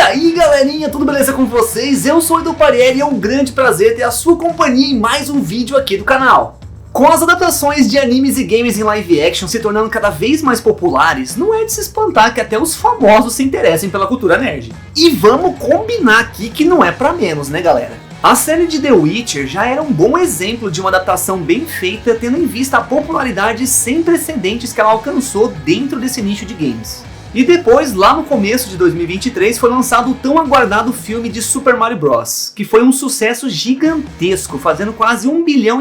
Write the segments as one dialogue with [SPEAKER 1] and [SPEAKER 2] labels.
[SPEAKER 1] aí galerinha, tudo beleza com vocês? Eu sou o Edu Parieri e é um grande prazer ter a sua companhia em mais um vídeo aqui do canal. Com as adaptações de animes e games em live action se tornando cada vez mais populares, não é de se espantar que até os famosos se interessem pela cultura nerd. E vamos combinar aqui que não é pra menos, né galera? A série de The Witcher já era um bom exemplo de uma adaptação bem feita, tendo em vista a popularidade sem precedentes que ela alcançou dentro desse nicho de games. E depois, lá no começo de 2023, foi lançado o tão aguardado filme de Super Mario Bros, que foi um sucesso gigantesco, fazendo quase $1,5 bilhão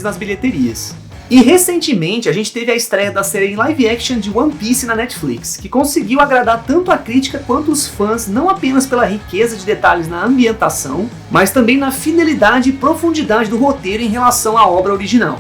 [SPEAKER 1] nas bilheterias. E recentemente a gente teve a estreia da série em live action de One Piece na Netflix, que conseguiu agradar tanto a crítica quanto os fãs, não apenas pela riqueza de detalhes na ambientação, mas também na fidelidade e profundidade do roteiro em relação à obra original.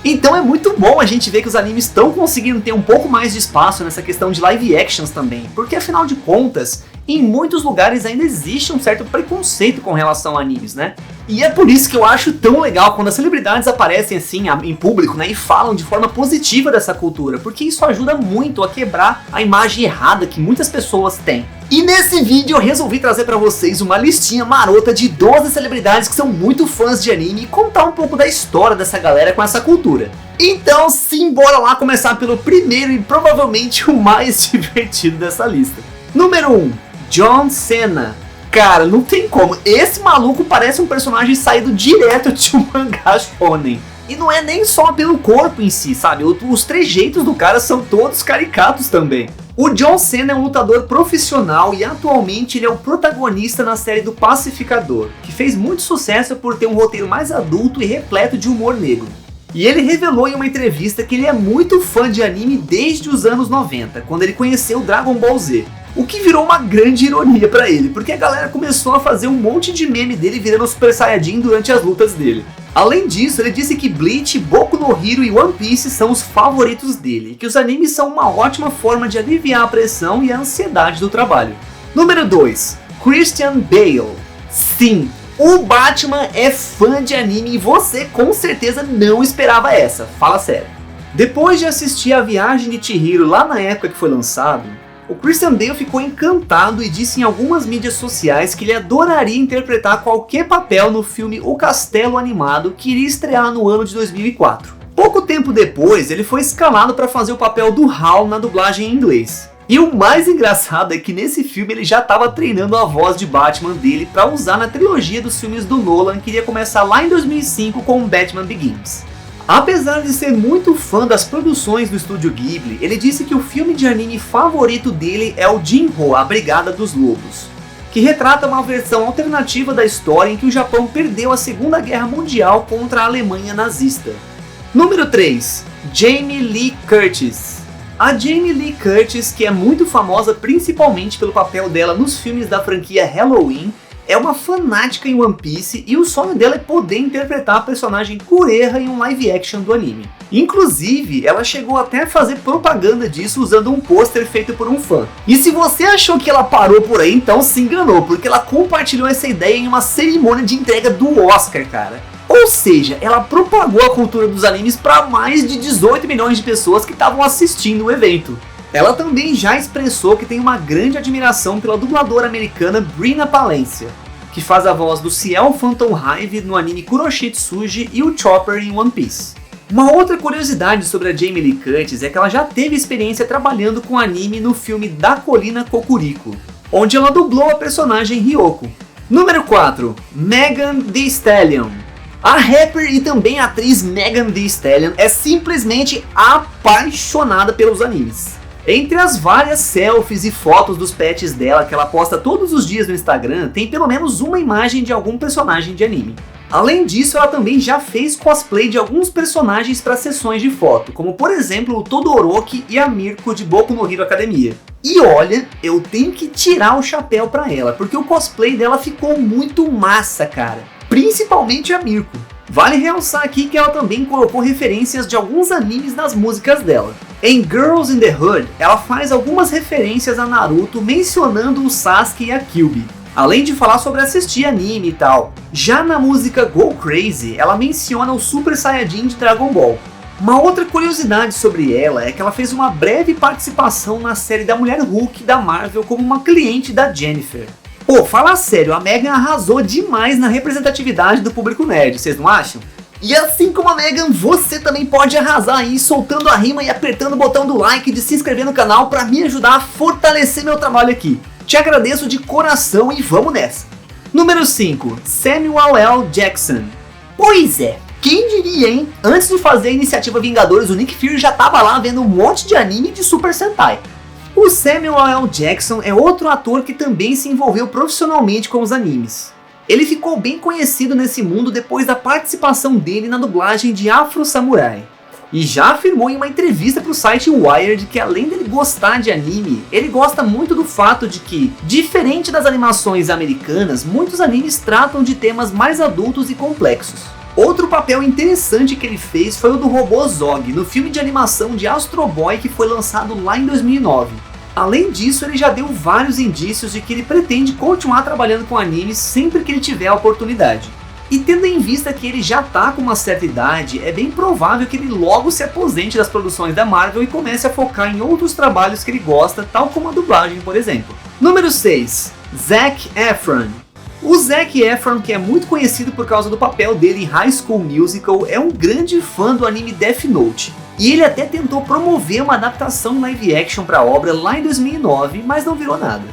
[SPEAKER 1] Então é muito bom a gente ver que os animes estão conseguindo ter um pouco mais de espaço nessa questão de live actions também, porque afinal de contas, em muitos lugares ainda existe um certo preconceito com relação a animes, né? E é por isso que eu acho tão legal quando as celebridades aparecem assim em público, né, e falam de forma positiva dessa cultura, porque isso ajuda muito a quebrar a imagem errada que muitas pessoas têm. E nesse vídeo eu resolvi trazer pra vocês uma listinha marota de 12 celebridades que são muito fãs de anime e contar um pouco da história dessa galera com essa cultura. Então sim, bora lá começar pelo primeiro e provavelmente o mais divertido dessa lista. Número 1, John Cena. Cara, não tem como, esse maluco parece um personagem saído direto de um mangá shonen. E não é nem só pelo corpo em si, sabe? Os trejeitos do cara são todos caricatos também. O John Cena é um lutador profissional e atualmente ele é o protagonista na série do Pacificador, que fez muito sucesso por ter um roteiro mais adulto e repleto de humor negro. E ele revelou em uma entrevista que ele é muito fã de anime desde os anos 90, quando ele conheceu Dragon Ball Z. O que virou uma grande ironia pra ele, porque a galera começou a fazer um monte de meme dele virando Super Saiyajin durante as lutas dele. Além disso, ele disse que Bleach, Boku no Hero e One Piece são os favoritos dele, e que os animes são uma ótima forma de aliviar a pressão e a ansiedade do trabalho. Número 2, Christian Bale. Sim, o Batman é fã de anime e você com certeza não esperava essa, fala sério. Depois de assistir A Viagem de Chihiro lá na época que foi lançado, o Christian Bale ficou encantado e disse em algumas mídias sociais que ele adoraria interpretar qualquer papel no filme O Castelo Animado, que iria estrear no ano de 2004. Pouco tempo depois, ele foi escalado para fazer o papel do Hal na dublagem em inglês. E o mais engraçado é que nesse filme ele já estava treinando a voz de Batman dele para usar na trilogia dos filmes do Nolan, que iria começar lá em 2005 com Batman Begins. Apesar de ser muito fã das produções do estúdio Ghibli, ele disse que o filme de anime favorito dele é o Jinro, A Brigada dos Lobos, que retrata uma versão alternativa da história em que o Japão perdeu a Segunda Guerra Mundial contra a Alemanha nazista. Número 3, Jamie Lee Curtis. A Jamie Lee Curtis, que é muito famosa principalmente pelo papel dela nos filmes da franquia Halloween, é uma fanática em One Piece e o sonho dela é poder interpretar a personagem Kureha em um live action do anime. Inclusive, ela chegou até a fazer propaganda disso usando um pôster feito por um fã. E se você achou que ela parou por aí, então se enganou, porque ela compartilhou essa ideia em uma cerimônia de entrega do Oscar, cara. Ou seja, ela propagou a cultura dos animes para mais de 18 milhões de pessoas que estavam assistindo o evento. Ela também já expressou que tem uma grande admiração pela dubladora americana Brina Palencia, que faz a voz do Ciel Phantom Hive no anime Kuroshitsuji e o Chopper em One Piece. Uma outra curiosidade sobre a Jamie Lee Curtis é que ela já teve experiência trabalhando com anime no filme Da Colina Kokuriko, onde ela dublou a personagem Ryoko. Número 4, Megan Thee Stallion. A rapper e também atriz Megan Thee Stallion é simplesmente apaixonada pelos animes. Entre as várias selfies e fotos dos pets dela que ela posta todos os dias no Instagram, tem pelo menos uma imagem de algum personagem de anime. Além disso, ela também já fez cosplay de alguns personagens para sessões de foto, como por exemplo o Todoroki e a Mirko de Boku no Hero Academia. E olha, eu tenho que tirar o chapéu pra ela, porque o cosplay dela ficou muito massa, cara. Principalmente a Mirko. Vale realçar aqui que ela também colocou referências de alguns animes nas músicas dela. Em Girls in the Hood, ela faz algumas referências a Naruto mencionando o Sasuke e a Kyuubi, além de falar sobre assistir anime e tal. Já na música Go Crazy, ela menciona o Super Saiyajin de Dragon Ball. Uma outra curiosidade sobre ela é que ela fez uma breve participação na série da Mulher Hulk da Marvel como uma cliente da Jennifer. Pô, fala sério, a Megan arrasou demais na representatividade do público nerd, vocês não acham? E assim como a Megan, você também pode arrasar aí soltando a rima e apertando o botão do like e de se inscrever no canal para me ajudar a fortalecer meu trabalho aqui. Te agradeço de coração e vamos nessa! Número 5. Samuel L. Jackson. Pois é, quem diria, hein? Antes de fazer a iniciativa Vingadores, o Nick Fury já tava lá vendo um monte de anime de Super Sentai. O Samuel L. Jackson é outro ator que também se envolveu profissionalmente com os animes. Ele ficou bem conhecido nesse mundo depois da participação dele na dublagem de Afro Samurai. E já afirmou em uma entrevista para o site Wired que além dele gostar de anime, ele gosta muito do fato de que, diferente das animações americanas, muitos animes tratam de temas mais adultos e complexos. Outro papel interessante que ele fez foi o do robô Zog, no filme de animação de Astro Boy que foi lançado lá em 2009. Além disso, ele já deu vários indícios de que ele pretende continuar trabalhando com animes sempre que ele tiver a oportunidade. E tendo em vista que ele já tá com uma certa idade, é bem provável que ele logo se aposente das produções da Marvel e comece a focar em outros trabalhos que ele gosta, tal como a dublagem, por exemplo. Número 6. Zac Efron. O Zac Efron, que é muito conhecido por causa do papel dele em High School Musical, é um grande fã do anime Death Note. E ele até tentou promover uma adaptação em live action para a obra lá em 2009, mas não virou nada.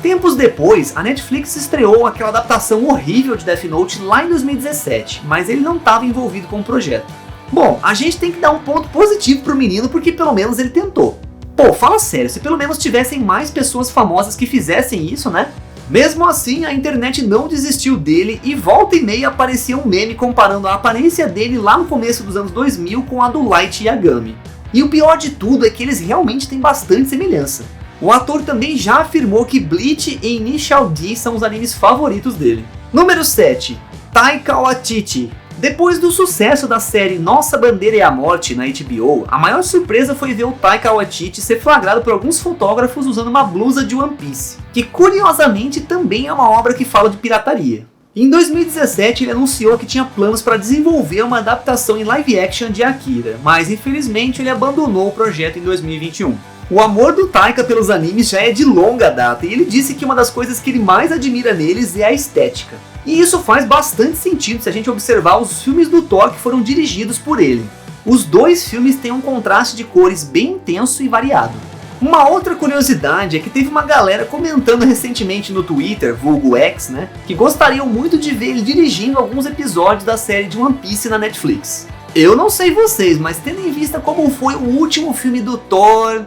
[SPEAKER 1] Tempos depois, a Netflix estreou aquela adaptação horrível de Death Note lá em 2017, mas ele não estava envolvido com o projeto. Bom, a gente tem que dar um ponto positivo pro menino porque pelo menos ele tentou. Pô, fala sério, se pelo menos tivessem mais pessoas famosas que fizessem isso, né? Mesmo assim, a internet não desistiu dele e volta e meia aparecia um meme comparando a aparência dele lá no começo dos anos 2000 com a do Light Yagami. E o pior de tudo é que eles realmente têm bastante semelhança. O ator também já afirmou que Bleach e Initial D são os animes favoritos dele. Número 7. Taika Waititi. Depois do sucesso da série Nossa Bandeira é a Morte na HBO, a maior surpresa foi ver o Taika Waititi ser flagrado por alguns fotógrafos usando uma blusa de One Piece, que curiosamente também é uma obra que fala de pirataria. Em 2017 ele anunciou que tinha planos para desenvolver uma adaptação em live action de Akira, mas infelizmente ele abandonou o projeto em 2021. O amor do Taika pelos animes já é de longa data e ele disse que uma das coisas que ele mais admira neles é a estética. E isso faz bastante sentido se a gente observar os filmes do Thor que foram dirigidos por ele. Os dois filmes têm um contraste de cores bem intenso e variado. Uma outra curiosidade é que teve uma galera comentando recentemente no Twitter, vulgo X, né, que gostariam muito de ver ele dirigindo alguns episódios da série de One Piece na Netflix. Eu não sei vocês, mas tendo em vista como foi o último filme do Thor,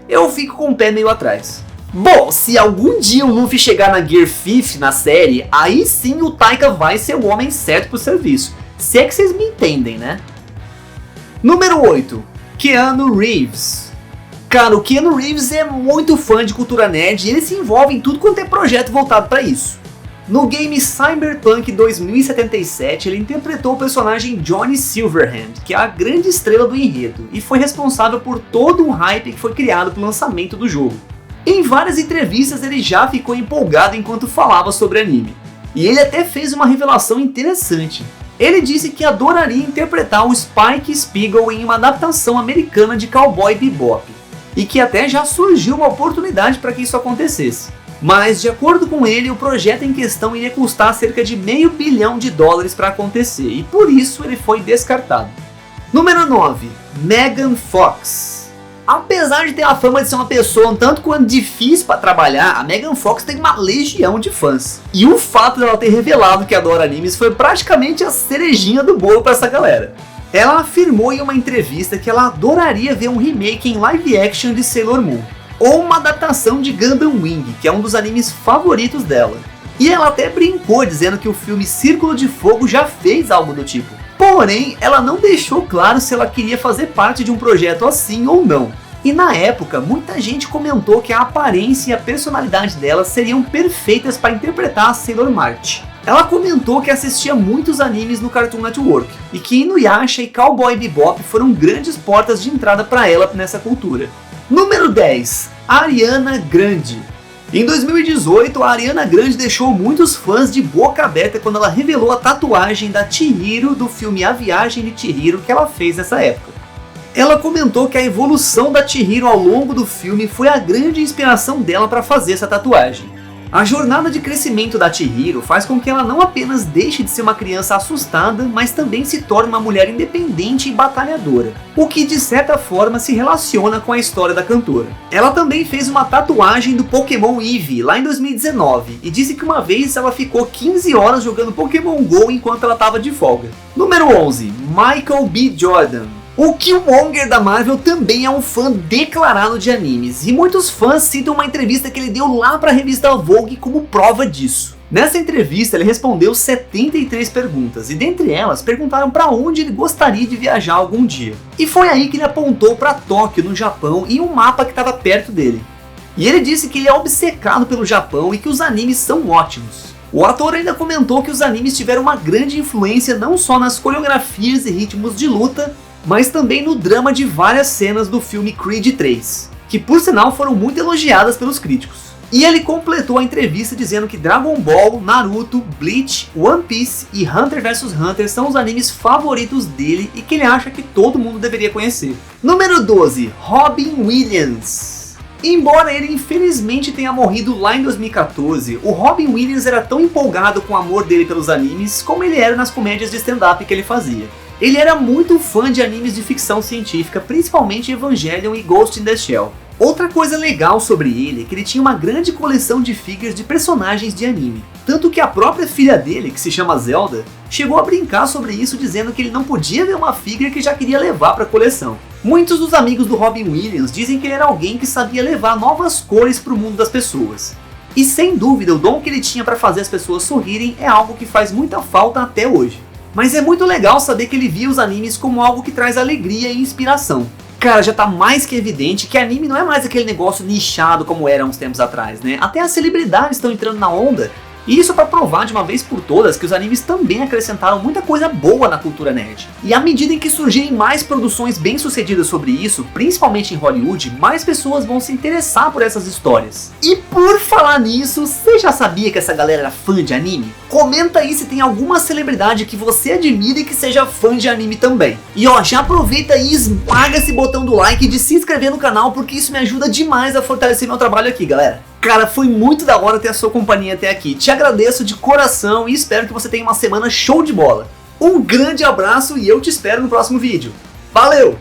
[SPEAKER 1] eu fico com o pé meio atrás. Bom, se algum dia o Luffy chegar na Gear 5 na série, aí sim o Taika vai ser o homem certo pro serviço. Se é que vocês me entendem, né? Número 8. Keanu Reeves. Cara, o Keanu Reeves é muito fã de cultura nerd e ele se envolve em tudo quanto é projeto voltado para isso. No game Cyberpunk 2077, ele interpretou o personagem Johnny Silverhand, que é a grande estrela do enredo, e foi responsável por todo o hype que foi criado pro lançamento do jogo. Em várias entrevistas ele já ficou empolgado enquanto falava sobre anime. E ele até fez uma revelação interessante. Ele disse que adoraria interpretar o Spike Spiegel em uma adaptação americana de Cowboy Bebop. E que até já surgiu uma oportunidade para que isso acontecesse. Mas, de acordo com ele, o projeto em questão iria custar cerca de $500 milhão para acontecer. E por isso ele foi descartado. Número 9. Megan Fox. Apesar de ter a fama de ser uma pessoa um tanto quanto difícil para trabalhar, a Megan Fox tem uma legião de fãs. E o fato dela ter revelado que adora animes foi praticamente a cerejinha do bolo para essa galera. Ela afirmou em uma entrevista que ela adoraria ver um remake em live action de Sailor Moon, ou uma adaptação de Gundam Wing, que é um dos animes favoritos dela. E ela até brincou dizendo que o filme Círculo de Fogo já fez algo do tipo. Porém, ela não deixou claro se ela queria fazer parte de um projeto assim ou não. E na época, muita gente comentou que a aparência e a personalidade dela seriam perfeitas para interpretar a Sailor Mart. Ela comentou que assistia muitos animes no Cartoon Network, e que Inuyasha e Cowboy Bebop foram grandes portas de entrada para ela nessa cultura. Número 10. Ariana Grande. Em 2018, a Ariana Grande deixou muitos fãs de boca aberta quando ela revelou a tatuagem da Chihiro do filme A Viagem de Chihiro que ela fez nessa época. Ela comentou que a evolução da Chihiro ao longo do filme foi a grande inspiração dela para fazer essa tatuagem. A jornada de crescimento da Chihiro faz com que ela não apenas deixe de ser uma criança assustada, mas também se torne uma mulher independente e batalhadora, o que de certa forma se relaciona com a história da cantora. Ela também fez uma tatuagem do Pokémon Eevee lá em 2019 e disse que uma vez ela ficou 15 horas jogando Pokémon GO enquanto ela estava de folga. Número 11. Michael B. Jordan. O Killmonger da Marvel também é um fã declarado de animes, e muitos fãs citam uma entrevista que ele deu lá para a revista Vogue como prova disso. Nessa entrevista ele respondeu 73 perguntas, e dentre elas perguntaram para onde ele gostaria de viajar algum dia. E foi aí que ele apontou para Tóquio, no Japão, e um mapa que estava perto dele. E ele disse que ele é obcecado pelo Japão e que os animes são ótimos. O ator ainda comentou que os animes tiveram uma grande influência não só nas coreografias e ritmos de luta, mas também no drama de várias cenas do filme Creed 3, que por sinal foram muito elogiadas pelos críticos. E ele completou a entrevista dizendo que Dragon Ball, Naruto, Bleach, One Piece e Hunter vs Hunter são os animes favoritos dele e que ele acha que todo mundo deveria conhecer. Número 12. Robin Williams. Embora ele infelizmente tenha morrido lá em 2014, o Robin Williams era tão empolgado com o amor dele pelos animes como ele era nas comédias de stand-up que ele fazia. Ele era muito fã de animes de ficção científica, principalmente Evangelion e Ghost in the Shell. Outra coisa legal sobre ele é que ele tinha uma grande coleção de figuras de personagens de anime. Tanto que a própria filha dele, que se chama Zelda, chegou a brincar sobre isso dizendo que ele não podia ver uma figura que já queria levar para a coleção. Muitos dos amigos do Robin Williams dizem que ele era alguém que sabia levar novas cores para o mundo das pessoas. E sem dúvida o dom que ele tinha para fazer as pessoas sorrirem é algo que faz muita falta até hoje. Mas é muito legal saber que ele via os animes como algo que traz alegria e inspiração. Cara, já tá mais que evidente que anime não é mais aquele negócio nichado como era uns tempos atrás, né? Até as celebridades estão entrando na onda. E isso para provar de uma vez por todas que os animes também acrescentaram muita coisa boa na cultura nerd. E à medida em que surgirem mais produções bem sucedidas sobre isso, principalmente em Hollywood, mais pessoas vão se interessar por essas histórias. E por falar nisso, você já sabia que essa galera era fã de anime? Comenta aí se tem alguma celebridade que você admira e que seja fã de anime também. E ó, já aproveita e esmaga esse botão do like e de se inscrever no canal, porque isso me ajuda demais a fortalecer meu trabalho aqui, galera. Cara, foi muito da hora ter a sua companhia até aqui. Te agradeço de coração e espero que você tenha uma semana show de bola. Um grande abraço e eu te espero no próximo vídeo. Valeu!